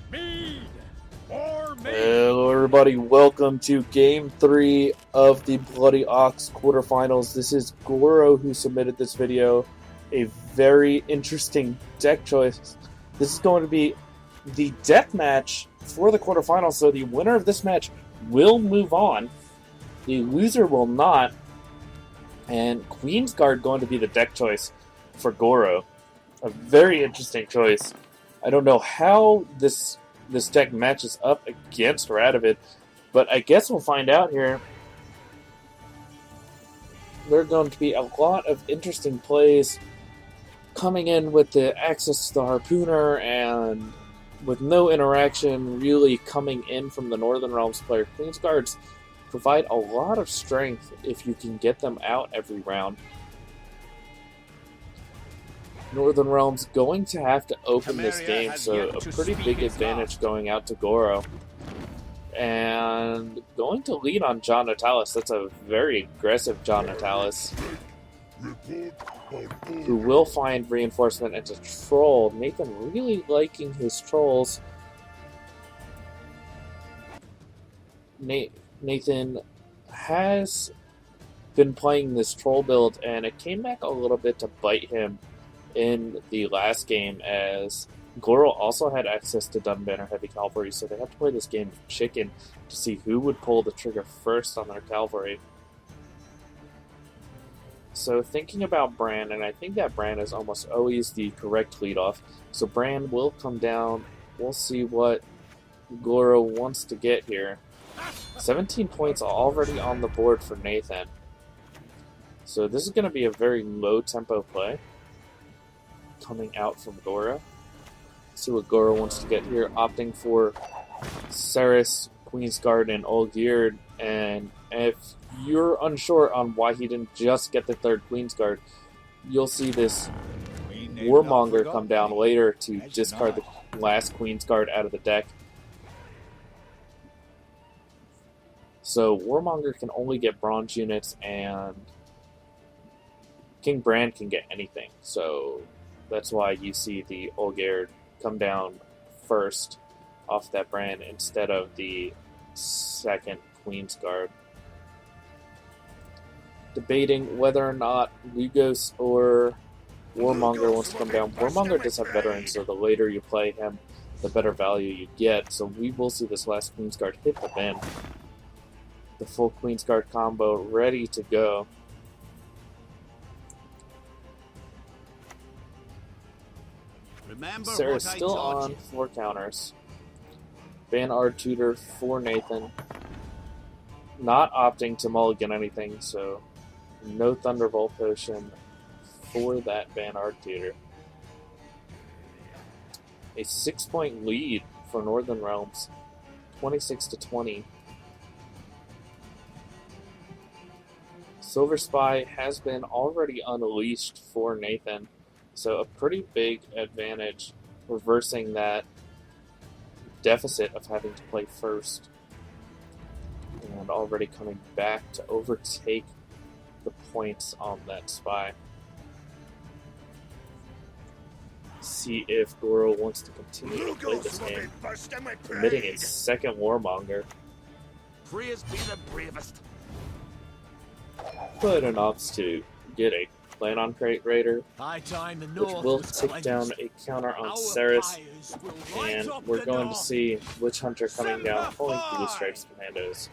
Hello everybody, welcome to Game 3 of the Bloody Ox quarterfinals. This is Goro who submitted this video. A very interesting deck choice. This is going to be the death match for the quarterfinals, so the winner of this match will move on. The loser will not. And Queensguard going to be the deck choice for Goro. A very interesting choice. I don't know how this deck matches up against Radovid, but I guess we'll find out here. There are going to be a lot of interesting plays coming in with the access to the Harpooner and with no interaction really coming in from the Northern Realms player. Queensguards provide a lot of strength if you can get them out every round. Northern Realms going to have to open this game, so a pretty big advantage going out to Goro. And going to lead on John Natalis. That's a very aggressive John Natalis, who will find reinforcement into Troll. Nathan really liking his Trolls. Nathan has been playing this Troll build, and it came back a little bit to bite him in the last game, as Goro also had access to Dunbanner Heavy Cavalry, so they had to play this game of chicken to see who would pull the trigger first on their cavalry. So thinking about Bran, and I think that Bran is almost always the correct leadoff, so Bran will come down. We'll see what Goro wants to get here. 17 points already on the board for Nathan. So this is going to be a very low tempo play coming out from Goro. See what Goro wants to get here, opting for Cerys, Queensguard, and Olgierd. And if you're unsure on why he didn't just get the third Queensguard, you'll see this Warmonger come down later to discard the last Queensguard out of the deck. So Warmonger can only get bronze units, and King Bran can get anything. So that's why you see the Olgierd come down first off that Bran instead of the second Queensguard. Debating whether or not Lugos or Warmonger wants to come down. Warmonger does have veterans, so the later you play him, the better value you get. So we will see this last Queensguard hit the bin. The full Queensguard combo ready to go. Sarah's still on 4 counters. Banard Tutor for Nathan. Not opting to mulligan anything, so no Thunderbolt Potion for that Banard Tutor. A 6-point lead for Northern Realms, 26-20. Silver Spy has been already unleashed for Nathan. So a pretty big advantage, reversing that deficit of having to play first. And already coming back to overtake the points on that Spy. See if Goro wants to continue to play this game, committing a second Warmonger. Praise be the bravest. But an opts to get a Planon Crate Raider, which will take down a counter on Cerys, and we're going to see Witch Hunter coming down, pulling Blue Stripes Commandos.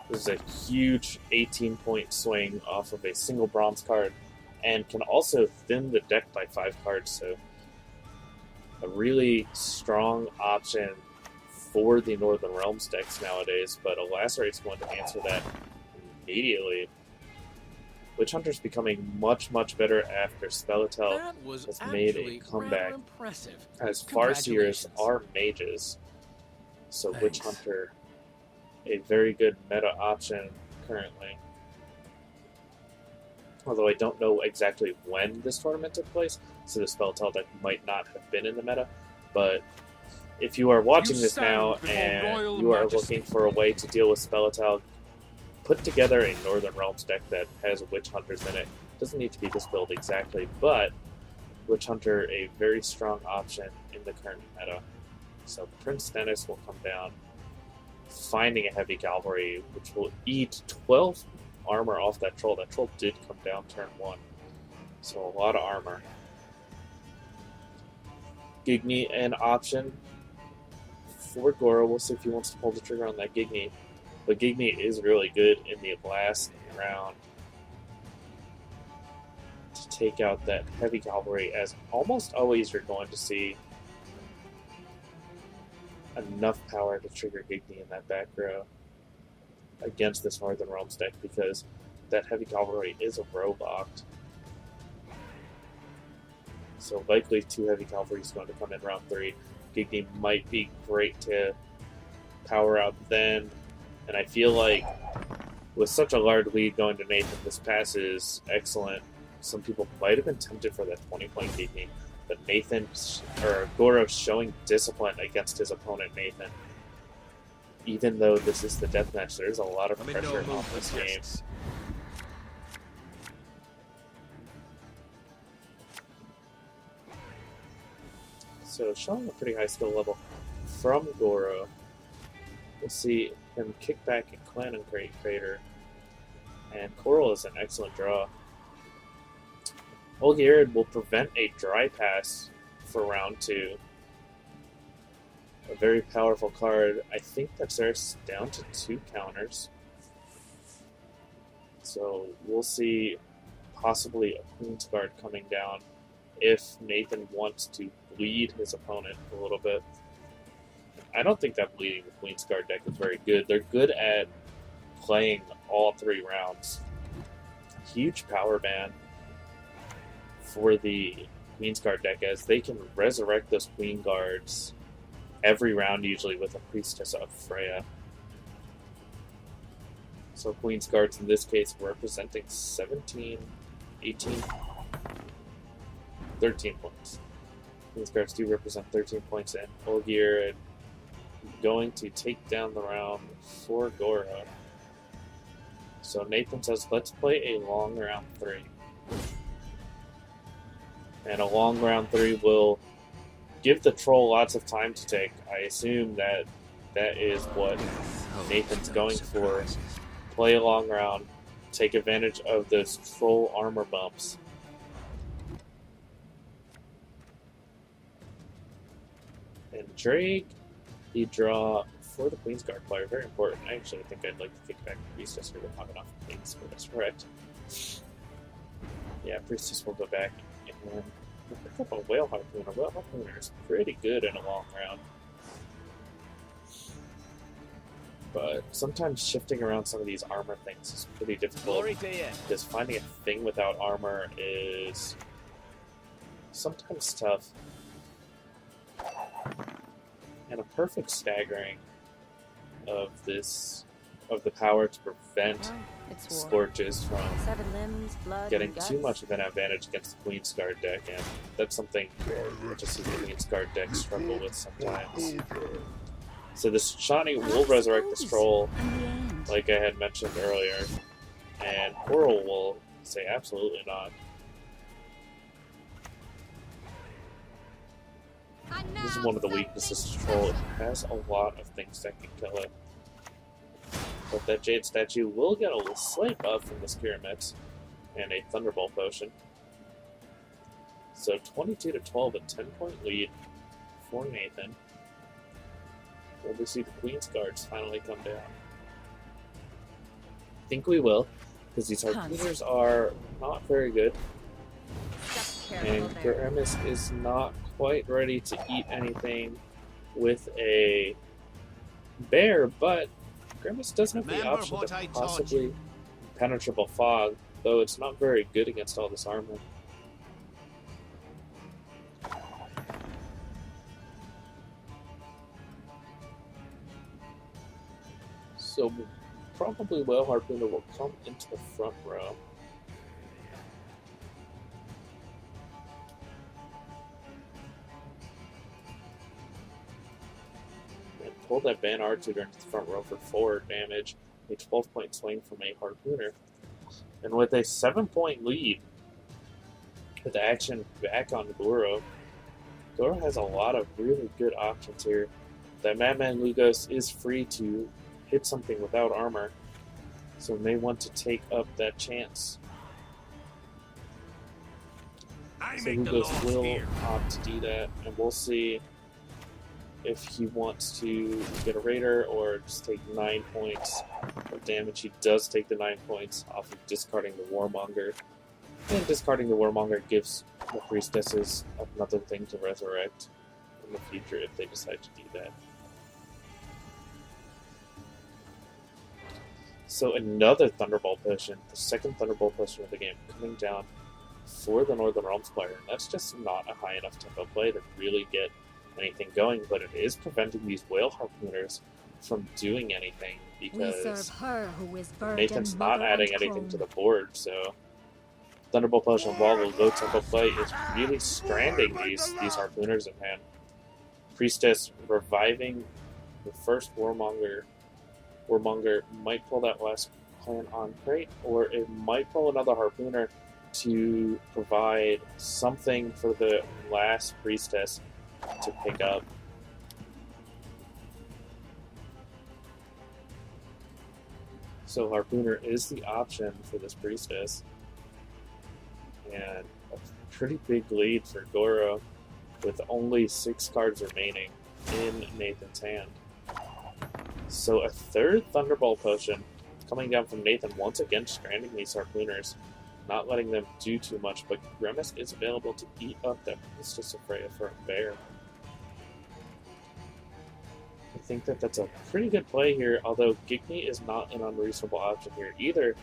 This is a huge 18-point swing off of a single bronze card, and can also thin the deck by 5 cards, so a really strong option for the Northern Realms decks nowadays, but a Lacerate's going to answer that immediately. Witch Hunter's becoming much, much better after Spellitel has made a comeback, as Farseers are mages. So Witch Hunter, a very good meta option currently. Although I don't know exactly when this tournament took place, so the Spellitel deck might not have been in the meta, but if you are watching this now and you are looking for a way to deal with Spellitel, put together a Northern Realms deck that has Witch Hunters in it. Doesn't need to be this build exactly, but Witch Hunter a very strong option in the current meta. So Prince Dennis will come down, finding a heavy cavalry, which will eat 12 armor off that troll. That troll did come down turn 1, so a lot of armor. Gigni an option for Goro. We'll see if he wants to pull the trigger on that Gigni. But Gigni is really good in the last round to take out that heavy cavalry, as almost always you're going to see enough power to trigger Gigni in that back row against this Northern Realms deck, because that heavy cavalry is a robot. So likely 2 heavy cavalry is going to come in round 3. Gigni might be great to power out then, and I feel like with such a large lead going to Nathan, this pass is excellent. Some people might have been tempted for that 20-point Gigni, but Goro showing discipline against his opponent Nathan. Even though this is the deathmatch, there's a lot of pressure on this game. So showing a pretty high skill level from Goro. We'll see him kick back and Clan and Crater. And Coral is an excellent draw. Olgierd will prevent a dry pass for round 2. A very powerful card. I think that Xerath down to 2 counters. So we'll see possibly a Queen's Guard coming down if Nathan wants to bleed his opponent a little bit. I don't think that bleeding the Queen's Guard deck is very good. They're good at playing all 3 rounds. Huge power ban for the Queen's Guard deck, as they can resurrect those Queen Guards every round, usually with a Priestess of Freya. So Queen's Guards in this case representing 17, 18, 13 points. Queen's Guards do represent 13 points, and Olgierd going to take down the round for Goro. So Nathan says, let's play a long round 3. And a long round 3 will give the troll lots of time to take. I assume that is what Nathan's going for. Play a long round, take advantage of those troll armor bumps. And Drake, he draw for the Queen's Guard player. Very important. I actually think I'd like to kick back the Priestess here with not enough things for this, correct? Yeah, Priestess will go back. And we'll pick up a Whale Harpooner. A Whale Harpooner is pretty good in a long round. But sometimes shifting around some of these armor things is pretty difficult, because finding a thing without armor is sometimes tough. And a perfect staggering of the power to prevent Scorches from getting too much of an advantage against the Queen's Guard deck, and that's something I just see the Queen's Guard deck struggle with sometimes. So this Shani will resurrect this troll, like I had mentioned earlier, and Coral will say absolutely not. This is one of the weaknesses of Troll. It has a lot of things that can kill it. But that Jade Statue will get a slight buff from the Skirmix and a Thunderbolt Potion. So 22-12, a 10-point lead for Nathan. Will we see the Queen's Guards finally come down? I think we will, because these Harpooners are not very good. And Grimace is not quite ready to eat anything with a bear, but Grimace does have the option to possibly Penetrable Fog, though it's not very good against all this armor. So probably Whale Harpooner will come into the front row. And pull that Ban R-Tutor into the front row for 4 damage. A 12-point swing from a Harpooner. And with a 7-point lead, with action back on Goro Goro has a lot of really good options here. That Madman Lugos is free to hit something without armor, so may want to take up that chance. So Lugos will opt to do that, and we'll see if he wants to get a Raider or just take 9 points of damage. He does take the 9 points off of discarding the Warmonger. And discarding the Warmonger gives the Priestesses another thing to resurrect in the future if they decide to do that. So another Thunderbolt potion, the second Thunderbolt potion of the game, coming down for the Northern Realms player. And that's just not a high enough tempo play to really get anything going, but it is preventing these Whale Harpooners from doing anything because Nathan's not adding anything to the board, so Thunderbolt Potion while the low tempo play is really stranding these Harpooners in hand. Priestess reviving the first Warmonger. Warmonger might pull that last plan on crate, or it might pull another Harpooner to provide something for the last Priestess to pick up. So Harpooner is the option for this Priestess. And a pretty big lead for Goro with only 6 cards remaining in Nathan's hand. So a third Thunderbolt potion coming down from Nathan, once again stranding these Harpooners, not letting them do too much, but Grimace is available to eat up that Priestess of Freya for a bear. I think that that's a pretty good play here, although Gigni is not an unreasonable option here either.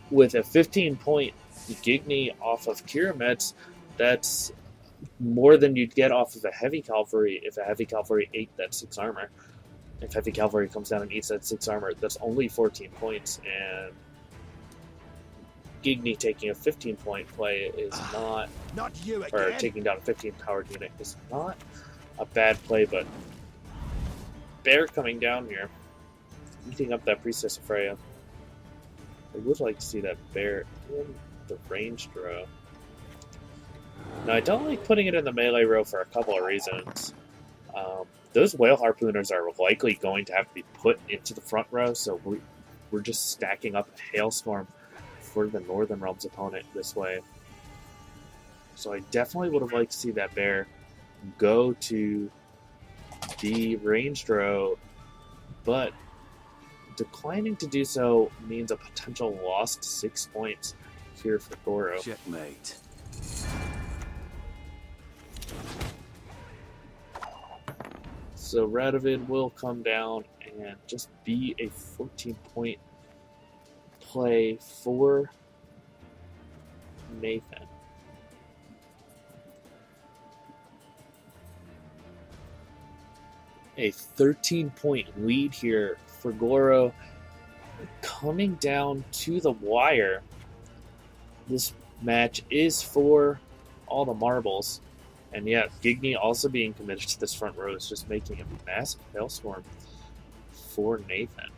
With a 15-point Gigni off of Kiramets, that's more than you'd get off of a Heavy Cavalry if a Heavy Cavalry ate that 6 armor. If Heavy Cavalry comes down and eats that 6 armor, that's only 14 points, and Gigni taking a 15-point play is not you again. Or taking down a 15-powered unit is not a bad play, but Bear coming down here, eating up that Priestess of Freya. I would like to see that Bear in the ranged row. Now, I don't like putting it in the melee row for a couple of reasons. Those Whale Harpooners are likely going to have to be put into the front row, so we're just stacking up a Hailstorm for the Northern Realms opponent this way. So I definitely would have liked to see that Bear go to the ranged row, but declining to do so means a potential lost 6 points here for Goro. Checkmate. So Radovid will come down and just be a 14-point play for Nathan. A 13-point lead here for Goro, coming down to the wire. This match is for all the marbles. And yeah, Gigni also being committed to this front row is just making a massive hailstorm for Nathan.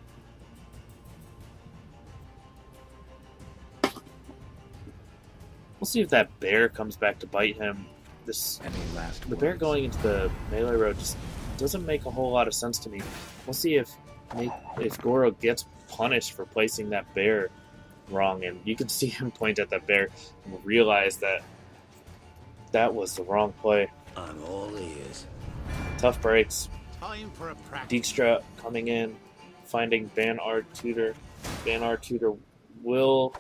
We'll see if that Bear comes back to bite him. The Bear going into the melee row just doesn't make a whole lot of sense to me. We'll see if Goro gets punished for placing that Bear wrong, and you can see him point at that Bear and realize that was the wrong play. I'm all ears. Tough breaks. Time for a practice. Dijkstra coming in, finding Banard Tutor. Banard Tutor will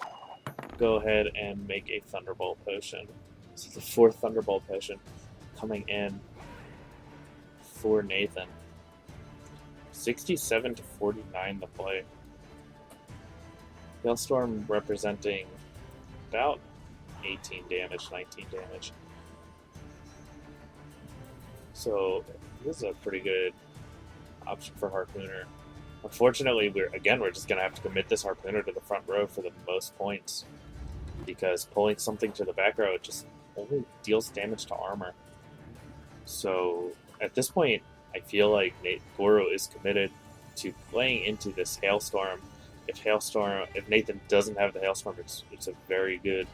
go ahead and make a Thunderbolt potion. So the 4th Thunderbolt potion coming in for Nathan. 67 to 49 the play. Hailstorm representing about 18 damage, 19 damage. So this is a pretty good option for Harpooner. Unfortunately, we're just going to have to commit this Harpooner to the front row for the most points, because pulling something to the back row, it just only deals damage to armor. So at this point, I feel like Goro is committed to playing into this Hailstorm. If Nathan doesn't have the Hailstorm, it's a very good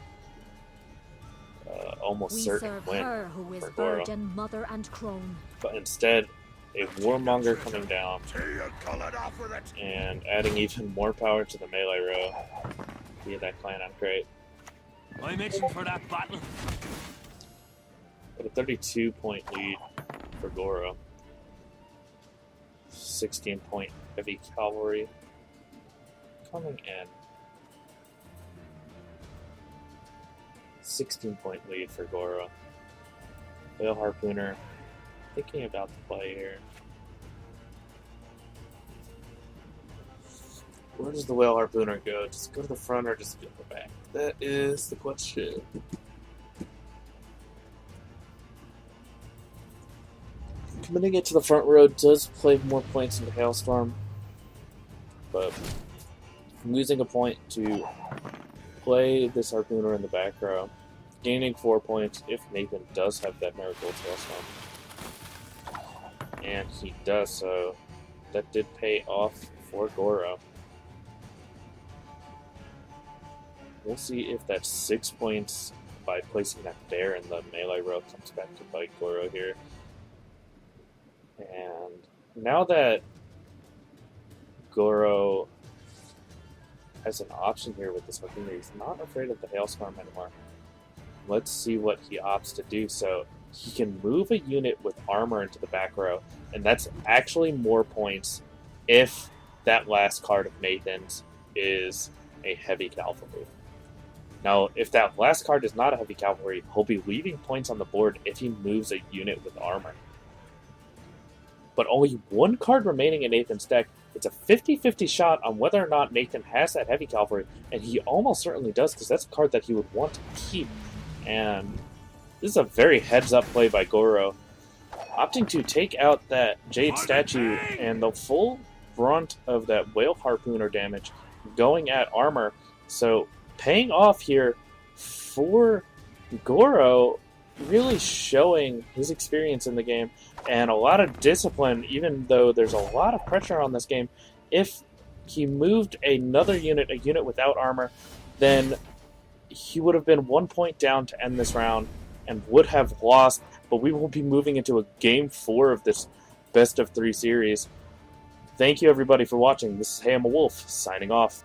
almost We certain serve win her who is for Goro. virgin, mother, and crone. But instead, a Warmonger coming down and adding even more power to the melee row via that clan on crate. I'm itching for that battle. But a 32-point lead for Goro. 16-point heavy cavalry coming in. 16-point lead for Goro. Whale Harpooner thinking about the play here. Where does the Whale Harpooner go? Just go to the front or just go to the back? That is the question. Committing it to the front row does play more points into Hailstorm, but losing a point to play this Harpooner in the back row, gaining 4 points if Nathan does have that Miracle Hailstorm. And he does, so that did pay off for Goro. We'll see if that 6 points by placing that bear in the melee row comes back to bite Goro here. And now that Goro has an option here with this Harpooner, he's not afraid of the Hailstorm anymore. Let's see what he opts to do. So he can move a unit with armor into the back row, and that's actually more points if that last card of Nathan's is a heavy cavalry. Now, if that last card is not a heavy cavalry, he'll be leaving points on the board if he moves a unit with armor. But only one card remaining in Nathan's deck. It's a 50-50 shot on whether or not Nathan has that heavy cavalry, and he almost certainly does, because that's a card that he would want to keep. And this is a very heads-up play by Goro, opting to take out that Jade statue and the full brunt of that Whale Harpooner damage going at armor. So paying off here for Goro, really showing his experience in the game and a lot of discipline, even though there's a lot of pressure on this game. If he moved another unit, a unit without armor, then he would have been 1 point down to end this round and would have lost, but we will be moving into a Game 4 of this best of 3 series. Thank you everybody for watching. This is Hey I'm a Wolf, signing off.